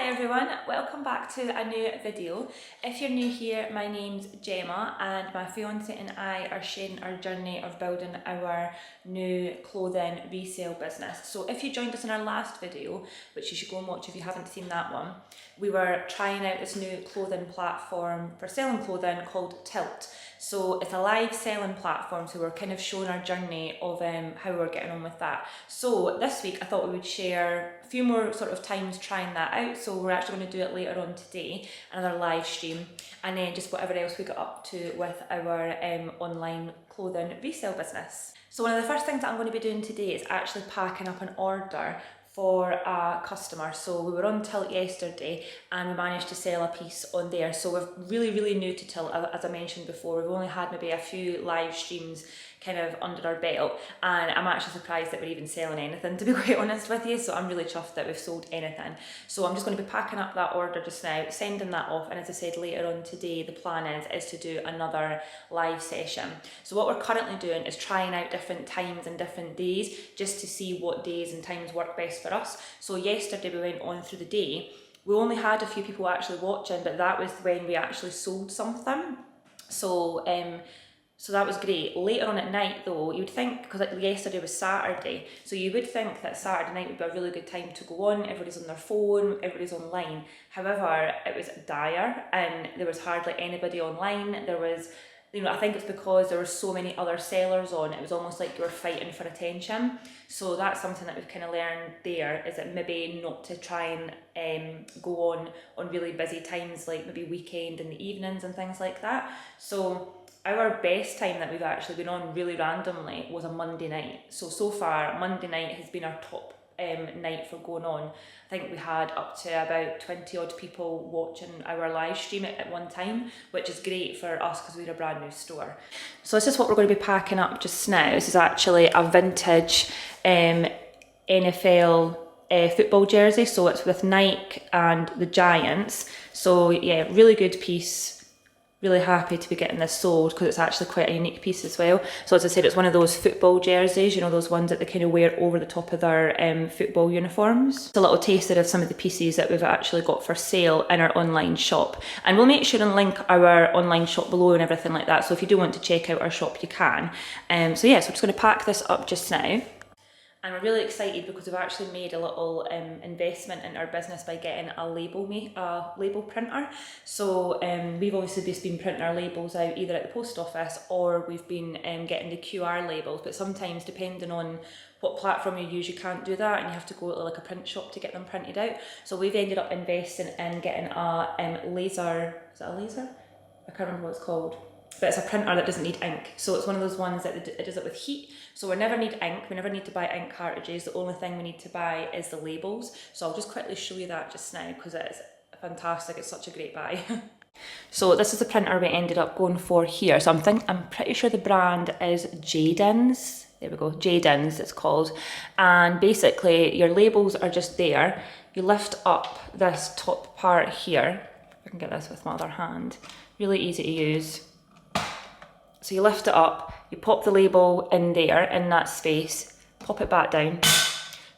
Hi everyone, welcome back to a new video. If you're new here, my name's Gemma and my fiance and I are sharing our journey of building our new clothing resale business. So if you joined us in our last video, which you should go and watch if you haven't seen that one, we were trying out this new clothing platform for selling clothing called Tilt. So it's a live selling platform, so we're kind of showing our journey of how we're getting on with that. So this week I thought we would share a few more sort of times trying that out. So we're actually going to do it later on today, another live stream, and then just whatever else we got up to with our online clothing resale business. So one of the first things that I'm going to be doing today is actually packing up an order for a customer. So we were on Tilt yesterday and we managed to sell a piece on there. So we're really new to Tilt, as I mentioned before. We've only had maybe a few live streams kind of under our belt, and I'm actually surprised that we're even selling anything, to be quite honest with you. So I'm really chuffed that we've sold anything. So I'm just going to be packing up that order just now, sending that off, and as I said, later on today the plan is to do another live session. So what we're currently doing is trying out different times and different days just to see what days and times work best for us. So yesterday we went on through the day. We only had a few people actually watching, but that was when we actually sold something. So that was great. Later on at night though, you would think, because yesterday was Saturday, so you would think that Saturday night would be a really good time to go on. Everybody's on their phone, everybody's online. However, it was dire and there was hardly anybody online. There was, I think it's because there were so many other sellers on, it was almost like you were fighting for attention. So that's something that we've kind of learned there, is that maybe not to try and go on really busy times, like maybe weekend in the evenings and things like that. So our best time that we've actually been on really randomly was a Monday night. So far, Monday night has been our top night for going on. I think we had up to about 20 odd people watching our live stream at one time, which is great for us because we're a brand new store. So this is what we're going to be packing up just now. This is actually a vintage NFL football jersey. So it's with Nike and the Giants. So yeah, really good piece. Really happy to be getting this sold because it's actually quite a unique piece as well. So as I said, it's one of those football jerseys, those ones that they kind of wear over the top of their football uniforms. It's a little taster of some of the pieces that we've actually got for sale in our online shop. And we'll make sure and link our online shop below and everything like that. So if you do want to check out our shop, you can. So yeah, so I'm just going to pack this up just now. And we're really excited because we've actually made a little investment in our business by getting a label printer. So we've obviously just been printing our labels out either at the post office or we've been getting the QR labels, but sometimes depending on what platform you use, you can't do that and you have to go to like a print shop to get them printed out. So we've ended up investing in getting a laser, is it a laser? I can't remember what it's called. But it's a printer that doesn't need ink. So it's one of those ones that it does it with heat. So we never need ink, we never need to buy ink cartridges. The only thing we need to buy is the labels. So I'll just quickly show you that just now because it's fantastic, it's such a great buy. So this is the printer we ended up going for here. So I'm pretty sure the brand is Jamz. There we go, Jamz it's called. And basically your labels are just there. You lift up this top part here. If I can get this with my other hand. Really easy to use. So you lift it up, you pop the label in there, in that space, pop it back down,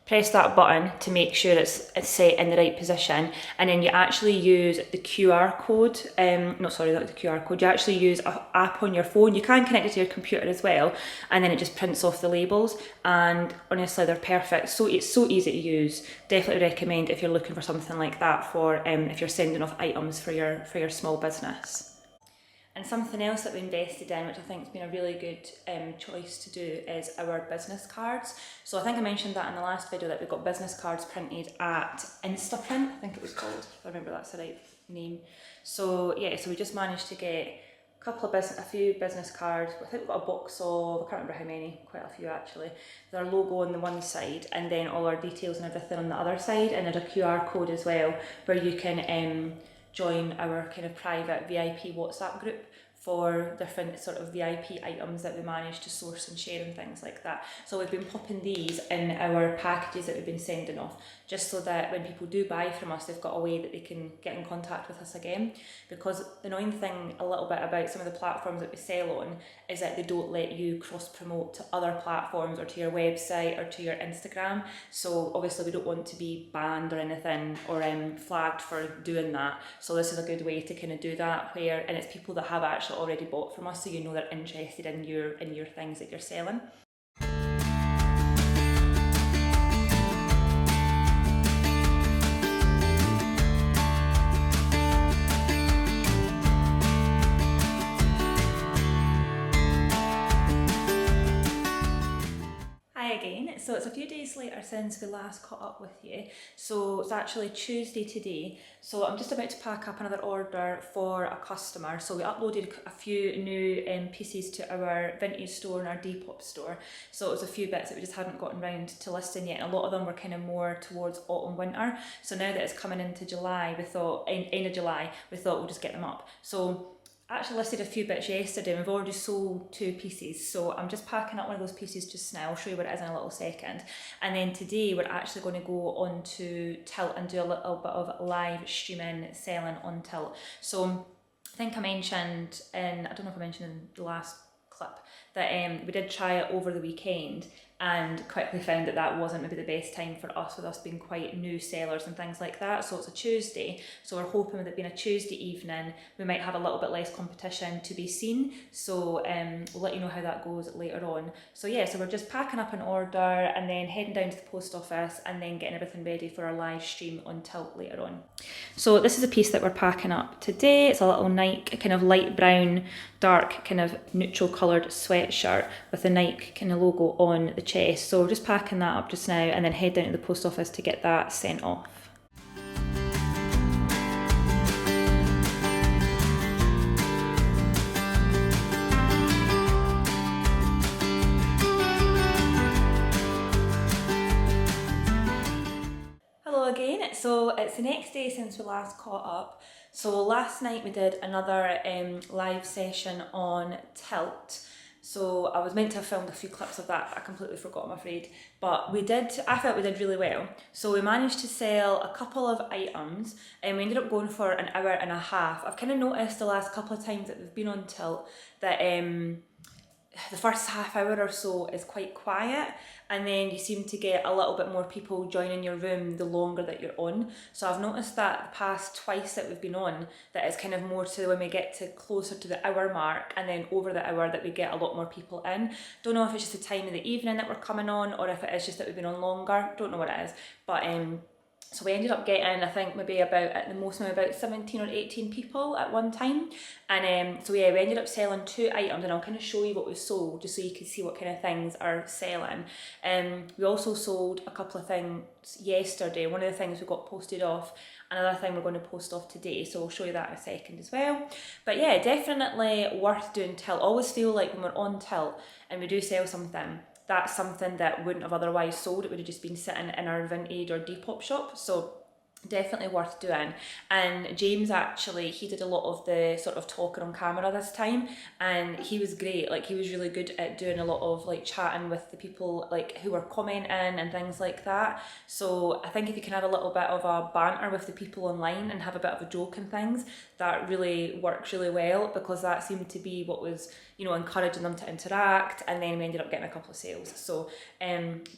press that button to make sure it's set in the right position, and then you actually use the QR code, not the QR code, you actually use an app on your phone. You can connect it to your computer as well, and then it just prints off the labels, and honestly they're perfect. So it's so easy to use. Definitely recommend if you're looking for something like that for if you're sending off items for your small business. And something else that we invested in, which I think has been a really good choice to do, is our business cards. So I think I mentioned that in the last video that we got business cards printed at Instaprint, I think it was called, if I remember that's the right name. So yeah, so we just managed to get a few business cards. I think we got a box of, I can't remember how many, quite a few actually. Their logo on the one side and then all our details and everything on the other side, and there's a QR code as well where you can join our kind of private VIP WhatsApp group for different sort of VIP items that we manage to source and share and things like that. So we've been popping these in our packages that we've been sending off, just so that when people do buy from us, they've got a way that they can get in contact with us again. Because the annoying thing a little bit about some of the platforms that we sell on is that they don't let you cross promote to other platforms or to your website or to your Instagram. So obviously we don't want to be banned or anything, or flagged for doing that. So this is a good way to kind of do that, and it's people that have actually already bought from us, so you know they're interested in your things that you're selling. Again, so it's a few days later since we last caught up with you, so it's actually Tuesday today. So I'm just about to pack up another order for a customer. So we uploaded a few new pieces to our Vintage store and our Depop store, so it was a few bits that we just hadn't gotten round to listing yet, and a lot of them were kind of more towards autumn winter. So now that it's coming into July, we thought end of July, we thought we'll just get them up. So I actually listed a few bits yesterday and we've already sold 2 pieces, so I'm just packing up one of those pieces just now. I'll show you what it is in a little second. And then today we're actually going to go on to Tilt and do a little bit of live streaming selling on Tilt. So I think I mentioned I don't know if I mentioned in the last clip that we did try it over the weekend and quickly found that that wasn't maybe the best time for us, with us being quite new sellers and things like that. So it's a Tuesday, so we're hoping with it being a Tuesday evening we might have a little bit less competition to be seen. So we'll let you know how that goes later on. So yeah, so we're just packing up an order and then heading down to the post office and then getting everything ready for our live stream on Tilt later on. So this is a piece that we're packing up today. It's a little Nike kind of light brown, dark kind of neutral coloured sweatshirt with the Nike kind of logo on the chest. So we're just packing that up just now and then head down to the post office to get that sent off. Hello again. So it's the next day since we last caught up. So last night we did another live session on Tilt. So I was meant to have filmed a few clips of that, but I completely forgot, I'm afraid. But I felt we did really well. So we managed to sell a couple of items and we ended up going for an hour and a half. I've kind of noticed the last couple of times that we've been on Tilt that the first half hour or so is quite quiet, and then you seem to get a little bit more people joining your room the longer that you're on. So I've noticed that the past twice that we've been on, that it's kind of more to when we get to closer to the hour mark and then over the hour that we get a lot more people in. Don't know if it's just the time of the evening that we're coming on or if it is just that we've been on longer. Don't know what it is, but so we ended up getting, I think maybe at the most maybe about 17 or 18 people at one time. And so yeah, we ended up selling 2 items, and I'll kind of show you what we sold just so you can see what kind of things are selling. We also sold a couple of things yesterday. One of the things we got posted off, another thing we're going to post off today, so I'll show you that in a second as well. But yeah, definitely worth doing Tilt. Always feel like when we're on Tilt and we do sell something, that's something that wouldn't have otherwise sold. It would have just been sitting in our Vinted or Depop shop. So definitely worth doing. And Jamz actually, he did a lot of the sort of talking on camera this time, and he was great. Like, he was really good at doing a lot of like chatting with the people like who were commenting and things like that. So I think if you can have a little bit of a banter with the people online and have a bit of a joke and things, that really works really well, because that seemed to be what was, you know, encouraging them to interact, and then we ended up getting a couple of sales. So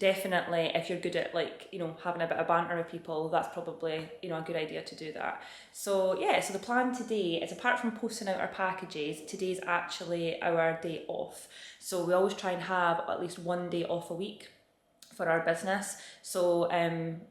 definitely, if you're good at, like, you know, having a bit of banter with people, that's probably, you know, a good idea to do that. So yeah, so the plan today is, apart from posting out our packages, today's actually our day off. So we always try and have at least one day off a week for our business. So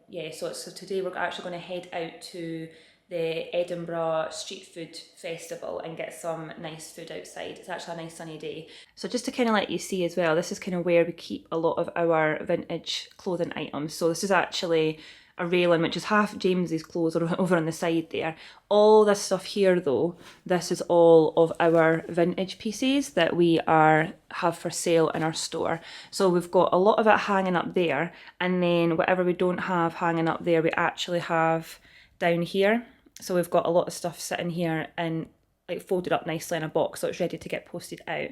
yeah, so today we're actually going to head out to the Edinburgh Street Food Festival and get some nice food outside. It's actually a nice sunny day. So just to kind of let you see as well, this is kind of where we keep a lot of our vintage clothing items. So this is actually a railing, which is half James's clothes over on the side there. All this stuff here though, this is all of our vintage pieces that we have for sale in our store. So we've got a lot of it hanging up there, and then whatever we don't have hanging up there, we actually have down here. So we've got a lot of stuff sitting here in like folded up nicely in a box so it's ready to get posted out.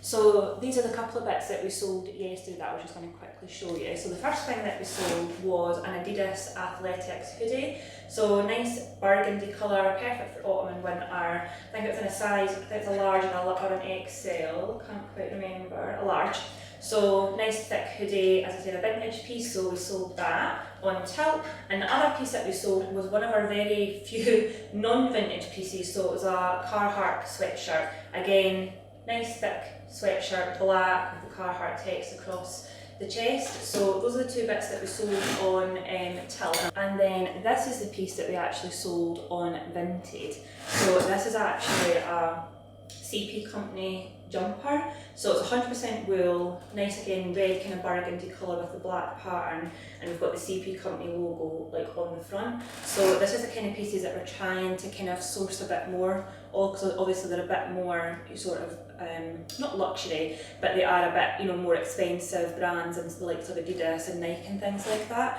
So these are the couple of bits that we sold yesterday that I was just going to quickly show you. So the first thing that we sold was an Adidas Athletics hoodie. So nice burgundy colour, perfect for autumn and winter. I think it's in a size, I think it's a large or an XL, can't quite remember, a large. So nice thick hoodie, as I said, a vintage piece, so we sold that on tilt. And the other piece that we sold was one of our very few non-vintage pieces, so it was a Carhartt sweatshirt. Again, nice thick sweatshirt, black with the Carhartt text across the chest. So those are the two bits that we sold on tilt. And then this is the piece that we actually sold on Vinted. So this is actually a CP company jumper. So it's 100% wool, nice again, red kind of burgundy colour with the black pattern, and we've got the CP company logo like on the front. So this is the kind of pieces that we're trying to kind of source a bit more of, because obviously they're a bit more sort of, not luxury, but they are a bit, you know, more expensive brands and the likes of Adidas and Nike and things like that.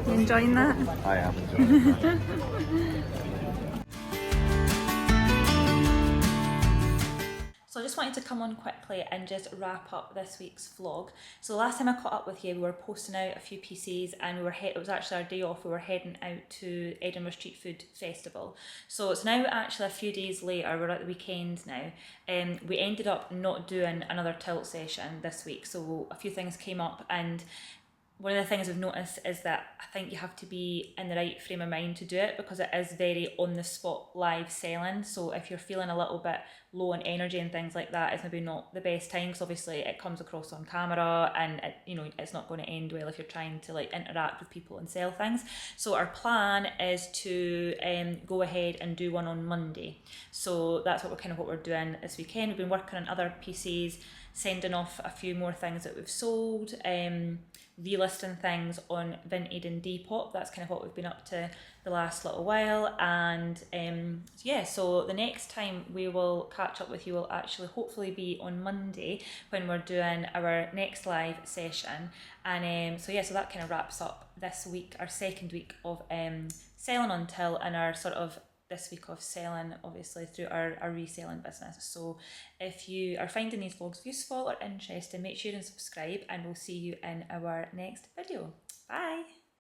Enjoying that? I am enjoying that. So I just wanted to come on quickly and just wrap up this week's vlog. So the last time I caught up with you, we were posting out a few pieces and it was actually our day off. We were heading out to Edinburgh Street Food Festival. So it's now actually a few days later, we're at the weekend now. We ended up not doing another tilt session this week. So a few things came up, and one of the things I've noticed is that I think you have to be in the right frame of mind to do it, because it is very on the spot live selling. So if you're feeling a little bit low on energy and things like that, it's maybe not the best time, because obviously it comes across on camera and it's not going to end well if you're trying to like interact with people and sell things. So our plan is to go ahead and do one on Monday. So that's what we're doing this weekend. We've been working on other pieces, sending off a few more things that we've sold, relisting things on Vinted and Depop. That's kind of what we've been up to the last little while. And so the next time we will catch up with you will actually hopefully be on Monday, when we're doing our next live session. And so that kind of wraps up this week, our second week of selling on tilt, and our sort of this week of selling obviously through our reselling business. So if you are finding these vlogs useful or interesting, make sure and subscribe, and we'll see you in our next video. Bye.